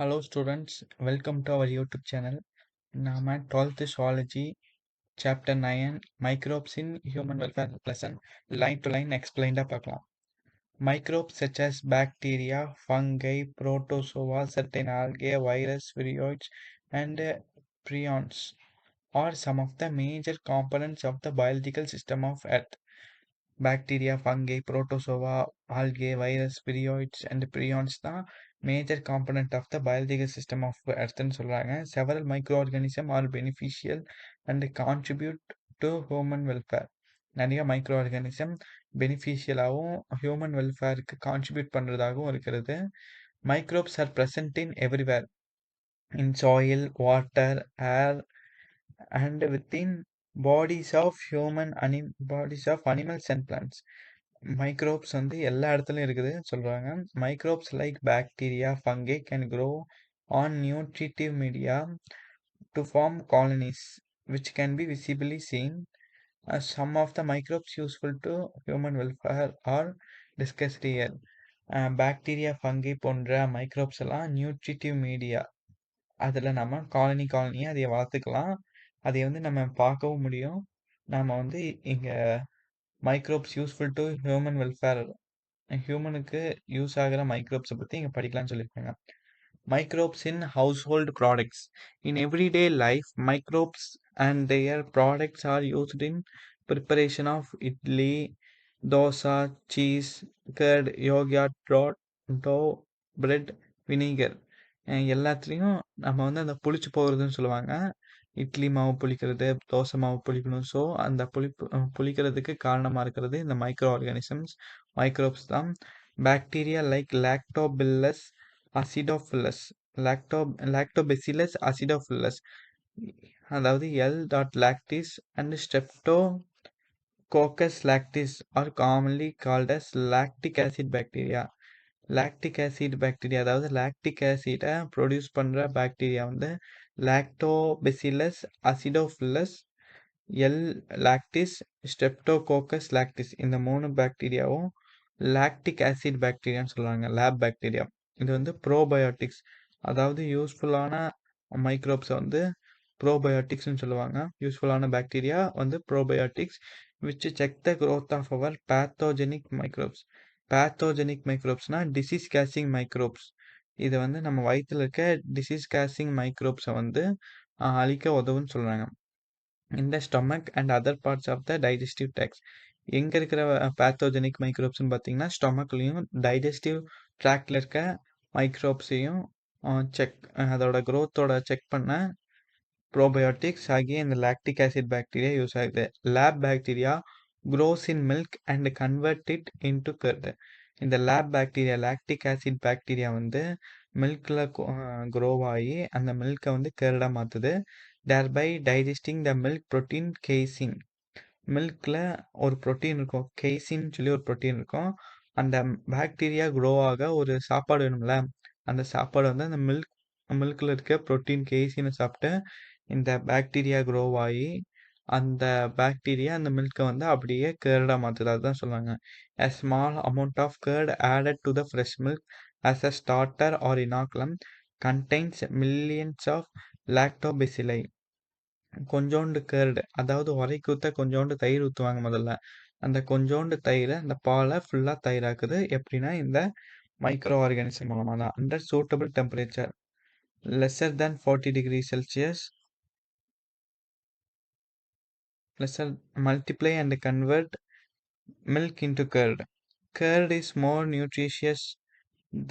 Hello students, welcome to our YouTube channel. நாம 12th Zoology Chapter 9 Microbes in Human Welfare lesson line to line explained பார்க்கலாம். Microbes such as bacteria, fungi, protozoa, certain algae, virus, virions, and prions are some of the major components of the biological system of Earth. Bacteria, fungi, protozoa, algae, virus, virions, and prions தான் major component of the biological system of Earthன்னு சொல்றாங்க. Several microorganisms are beneficial and contribute to human welfare. நிறைய micro organism பெனிஃபிஷியலாகவும் human வெல்ஃபேருக்கு contribute பண்ணுறதாகவும் இருக்கிறது. Microbes R present in everywhere in soil, water, air, and within bodies of animals and plants. Microbes வந்து எல்லா இடத்துலையும் இருக்குதுன்னு சொல்கிறாங்க. Microbes like bacteria fungi can grow on nutritive media to form colonies which can be visibly seen. Some of the microbes useful to human welfare are discussed here. Bacteria fungi போன்ற microbes எல்லாம் nutritive media அதில் நம்ம காலனியை அதை வளர்த்துக்கலாம். அதை வந்து நம்ம பார்க்கவும் முடியும். நாம் வந்து இங்கே microbes useful to human welfare ஹியூமனுக்கு யூஸ் ஆகிற மைக்ரோப்ஸை பற்றி இங்கே படிக்கலாம்னு சொல்லியிருக்காங்க. Microbes in household products. In everyday life, microbes and their products are used in preparation of idli, dosa, cheese, curd, yogurt, dough, bread, vinegar. எல்லாத்துலேயும் நம்ம வந்து அந்த புளிச்சு போகிறதுன்னு சொல்லுவாங்க. இட்லி மாவு புளிக்கிறது, தோசை மாவு புளிக்கணும். ஸோ அந்த புளிக்கிறதுக்கு காரணமாக இருக்கிறது இந்த மைக்ரோ ஆர்கானிசம்ஸ் மைக்ரோப்ஸ் தான். பாக்டீரியா லைக் லாக்டோபில்லஸ் அசிடோஃபில்லஸ் லாக்டோபெசிலஸ் அசிடோஃபில்லஸ் அதாவது lactis and streptococcus lactis are commonly called as lactic acid bacteria. Lactic acid bacteria அதாவது லாக்டிக் ஆசிடை ப்ரொடியூஸ் பண்ணுற பாக்டீரியா வந்து லாக்டோபெசிலஸ் அசிடோஃபில்லஸ், லாக்டிஸ், ஸ்ட்ரெப்டோகோக்கஸ் லாக்டிஸ் இந்த 3 பாக்டீரியாவும் லாக்டிக் ஆசிட் பாக்டீரியான்னு சொல்கிறாங்க. லேப் பாக்டீரியா இது வந்து probiotics அதாவது யூஸ்ஃபுல்லான மைக்ரோப்ஸை வந்து ப்ரோபயோட்டிக்ஸ்னு சொல்லுவாங்க. யூஸ்ஃபுல்லான பாக்டீரியா வந்து probiotics which check the growth of our pathogenic microbes. Pathogenic மைக்ரோப்ஸ்னால் டிசீஸ் கேசிங் மைக்ரோப்ஸ். இதை வந்து நம்ம வயிற்றில் இருக்க டிசீஸ் கேசிங் மைக்ரோப்ஸை வந்து அழிக்க உதவுன்னு சொல்கிறாங்க. இந்த stomach and other parts of the digestive tracts எங்கே இருக்கிற பேத்தோஜெனிக் மைக்ரோப்ஸ்னு பார்த்தீங்கன்னா ஸ்டொமக்லேயும் டைஜஸ்டிவ் ட்ராக்டில் இருக்க மைக்ரோப்ஸையும் அதோட க்ரோத்தோட செக் பண்ண ப்ரோபயோட்டிக்ஸ் ஆகிய இந்த லாக்டிக் ஆசிட் பாக்டீரியா யூஸ் ஆகுது. Lab bacteria grows in milk and convert it into curd. இந்த lab bacteria lactic acid bacteria வந்து மில்கில் க்ரோ ஆகி அந்த மில்கை வந்து கர்டாக மாற்றுது. thereby digesting the milk protein casein. மில்கில் ஒரு ப்ரோட்டீன் இருக்கும், கேசின்னு சொல்லி ஒரு ப்ரோட்டீன் இருக்கும். அந்த பாக்டீரியா க்ரோ ஆக ஒரு சாப்பாடு வேணும்ல, அந்த சாப்பாடு வந்து அந்த மில்கில் இருக்க ப்ரோட்டீன் கேசினை சாப்பிட்டு இந்த பாக்டீரியா க்ரோ ஆகி அந்த பாக்டீரியா அந்த மில்கை வந்து அப்படியே கேர்டாக மாற்றுது. அதுதான் சொல்லுவாங்க. a small amount of curd added to the fresh milk as a starter or inoculum contains millions of lactobacilli. கொஞ்சோண்டு கேர்டு அதாவது உரைக்கு ஊற்ற கொஞ்சோண்டு தயிர் ஊற்றுவாங்க முதல்ல. அந்த கொஞ்சோண்டு தயிரை அந்த பாலை ஃபுல்லாக தயிராக்குது. எப்படின்னா இந்த மைக்ரோ ஆர்கானிசம் மூலமாக தான். Under suitable temperature lesser than 40 degrees Celsius multiply and convert milk into curd. Curd is more nutritious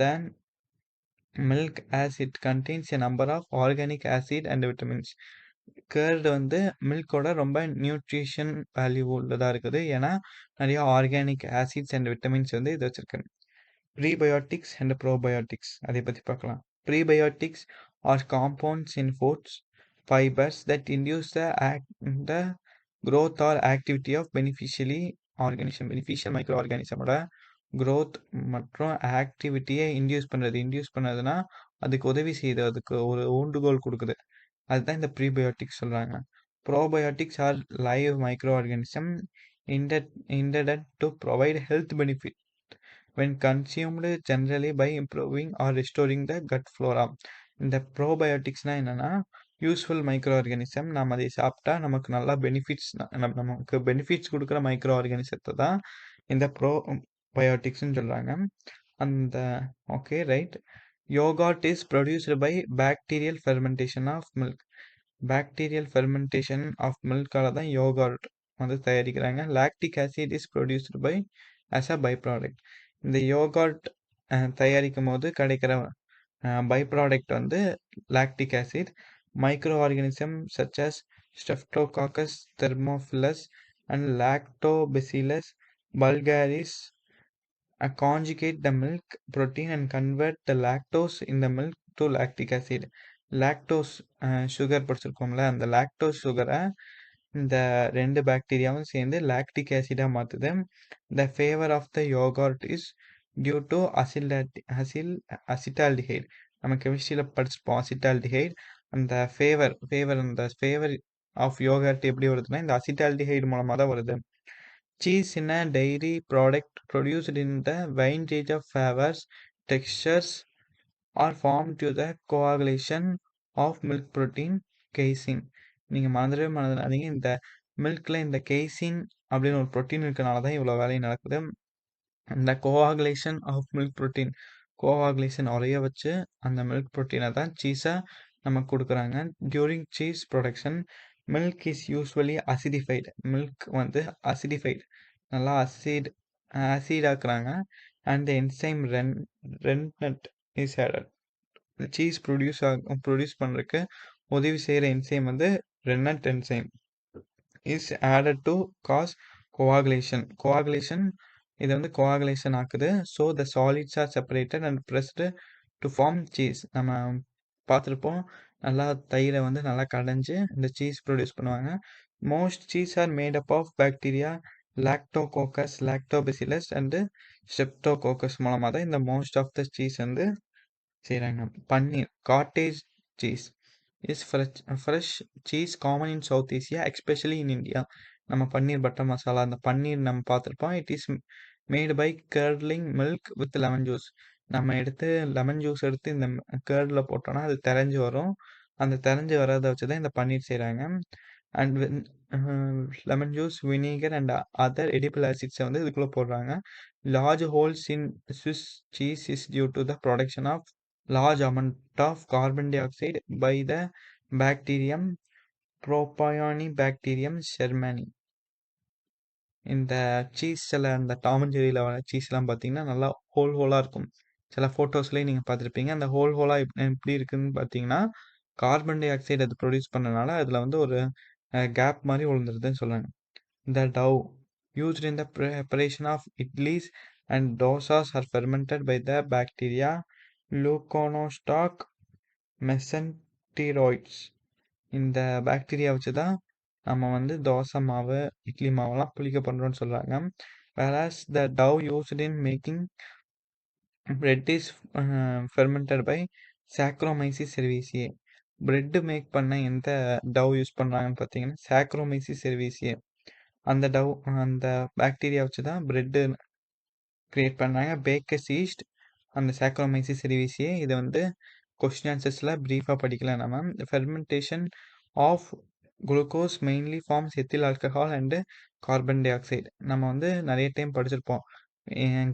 than milk as it contains a number of organic acid and vitamins. Curd வந்து மில்கோட ரொம்ப nutrition value உள்ளதாக இருக்குது. ஏன்னா நிறைய organic acids and vitamins வந்து இது வச்சுருக்கு. Prebiotics and probiotics அதை பற்றி பார்க்கலாம். Prebiotics are compounds in foods fibres that induce the growth or activity of beneficial micro ஆர்கானிசமோட growth மற்றும் ஆக்டிவிட்டியை இன்டியூஸ் பண்ணுறதுனா அதுக்கு உதவி செய்யுது, அதுக்கு ஒரு ஊண்டுகோல் கொடுக்குது. அதுதான் இந்த ப்ரீபயோட்டிக்ஸ் சொல்கிறாங்க. Probiotics are live microorganism intended to provide health benefit when consumed generally by improving or restoring the gut flora. இந்த ப்ரோபயோட்டிக்ஸ்னா என்னன்னா யூஸ்ஃபுல் மைக்ரோ ஆர்கானிசம். நம்ம அதை சாப்பிட்டா நமக்கு நல்லா பெனிஃபிட்ஸ், நமக்கு பெனிஃபிட்ஸ் கொடுக்குற மைக்ரோ ஆர்கானிசத்தை தான் இந்த ப்ரோபயோட்டிக்ஸ்னு சொல்கிறாங்க. அந்த okay right. Yoghurt is produced by bacterial fermentation of milk. Bacterial fermentation of மில்கால தான் யோகாட் வந்து தயாரிக்கிறாங்க. Lactic acid is produced by as a by product. இந்த யோகாட் தயாரிக்கும் போது கிடைக்கிற பை ப்ராடக்ட் வந்து lactic acid. Micro organism such as streptococcus thermophilus and lactobacillus bulgaricus conjugate the milk protein and convert the lactose in the milk to lactic acid. Lactose sugar படிச்சிருக்கோம்ல, அந்த lactose சுகரை இந்த ரெண்டு பாக்டீரியாவும் சேர்ந்து லாக்டிக் ஆசிடாக மாற்றுது. The flavour of the yoghurt is due to acetaldehyde. நம்ம கெமிஸ்ட்ரியில் படிச்சிருப்போம் அசிட்டால்டிஹைட். அந்த ஃபேவர் ஆஃப் யோகார்ட் எப்படி வருதுன்னா இந்த அசிட்டால்டிஹைடு மூலமாக தான் வருது. Cheese in a dairy product produced in the wide range of flavors, textures are formed due to the coagulation of milk protein casein. நீங்கள் மறந்துடாதீங்க, இந்த மில்கில் இந்த கேசின் அப்படின்னு ஒரு ப்ரோட்டீன் இருக்கனால தான் இவ்வளோ வேலையும் நடக்குது. இந்த coagulation of milk protein, coagulation உரைய வச்சு அந்த மில்க் ப்ரோட்டீனை தான் சீஸாக நமக்கு கொடுக்குறாங்க. During cheese production milk is usually acidified. Milk வந்து அசிடிஃபைடு, நல்லா ஆசிடாக்குறாங்க. And the enzyme rennet is added. Cheese produce பண்ணுறதுக்கு உதவி செய்கிற என்சைம் வந்து rennet enzyme is added to cause coagulation. இது வந்து கோஆகுலேஷன் ஆக்குது. So the solids are separated and pressed to form cheese. நம்ம பார்த்துருப்போம், நல்லா தயிரை வந்து நல்லா கடைஞ்சி இந்த சீஸ் ப்ரொடியூஸ் பண்ணுவாங்க. Most cheese are made up of bacteria lactococcus, lactobacillus and streptococcus மூலமாக தான் இந்த மோஸ்ட் ஆஃப் த சீஸ் வந்து செய்கிறாங்க. Paneer, cottage cheese is fresh cheese common in South Asia especially in India. நம்ம பன்னீர் பட்டர் மசாலா, அந்த பன்னீர் நம்ம பார்த்துருப்போம். It is made by curdling milk with lemon juice. நம்ம லெமன் ஜூஸ் எடுத்து இந்த கர்டில் போட்டோன்னா அது தெரிஞ்சு வரும். அந்த தெரிஞ்சு வரதை வச்சு தான் இந்த பன்னீர் செய்கிறாங்க. And lemon juice, vinegar and other edible ஆசிட்ஸை வந்து இதுக்குள்ளே போடுறாங்க. Large holes in Swiss cheese is due to the production of large amount of carbon dioxide by the bacterium Propionibacterium shermani. இந்த சீஸில் அந்த டாம் அண்ட் ஜெர்ரியில் வர சீஸ்லாம் பார்த்தீங்கன்னா நல்லா ஹோலாக இருக்கும். சில ஃபோட்டோஸ்லேயே நீங்கள் பார்த்துருப்பீங்க. அந்த ஹோலாக எப்படி இருக்குதுன்னு பார்த்தீங்கன்னா கார்பன் டை ஆக்சைடு அது ப்ரொடியூஸ் பண்ணனால அதில் வந்து ஒரு கேப் மாதிரி விழுந்துருதுன்னு சொல்கிறாங்க. The dough used in the preparation of idlis and dosas are fermented by the bacteria Leuconostoc mesenteroids. இந்த பாக்டீரியா வச்சு தான் நம்ம வந்து தோசை மாவு, இட்லி மாவெல்லாம் புளிக்க பண்ணுறோன்னு சொல்கிறாங்க. whereas the dough used in making bread is fermented by Saccharomyces cerevisiae. Bread make பண்ண எந்த டவ் யூஸ் பண்ணுறாங்கன்னு பார்த்தீங்கன்னா சாக்ரோமைசிஸ் செர்வீசியே. அந்த பாக்டீரியா வச்சு தான் பிரெட்டு க்ரியேட் பண்ணுறாங்க. பேக்கர்ஸ் ஈஸ்ட் அந்த சாக்ரோமைசிஸ் செர்வீசியே. இதை வந்து கொஸ்டின் ஆன்சர்ஸில் ப்ரீஃபாக படிக்கலாம் நம்ம. Fermentation of glucose mainly forms ethyl alcohol and carbon dioxide. நம்ம வந்து நிறைய டைம் படிச்சிருப்போம்,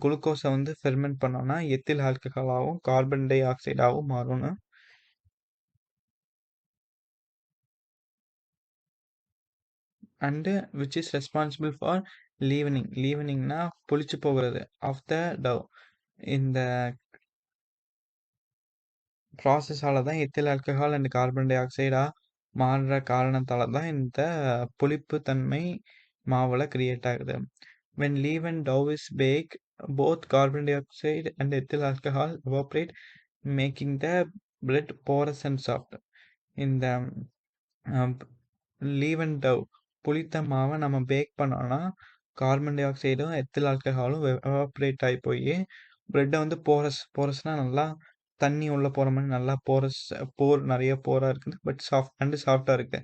குளுக்கோஸை வந்து ஃபெர்மெண்ட் பண்ணோன்னா எத்தில் ஆல்கஹாலாகவும் கார்பன் டை ஆக்சைடாகவும் மாறும்னு. And which is responsible for லீவனிங்னா புளிச்சு போகிறது ஆஃப் த டவ். இந்த ப்ராசஸால் தான் எத்தில் ஆல்கஹால் அண்ட் கார்பன் டை ஆக்சைடாக மாறுற காரணத்தால் தான் இந்த புளிப்பு தன்மை மாவில் கிரியேட் ஆகுது. When leaven dough is bake both carbon dioxide and ethyl alcohol evaporate making the bread porous and soft. இந்த லீவன் டவ் புளித்த மாவை நம்ம பேக் பண்ணோன்னா கார்பன் டை ஆக்சைடும் எத்தில் ஆல்கஹாலும் எவாப்ரேட் ஆகி போய் ப்ரெட்டை வந்து போரஸ்னால் நல்லா தண்ணி உள்ளே போகிற மாதிரி நல்லா போர் நிறைய போராக இருக்குது, பட் சாஃப்டாக இருக்குது.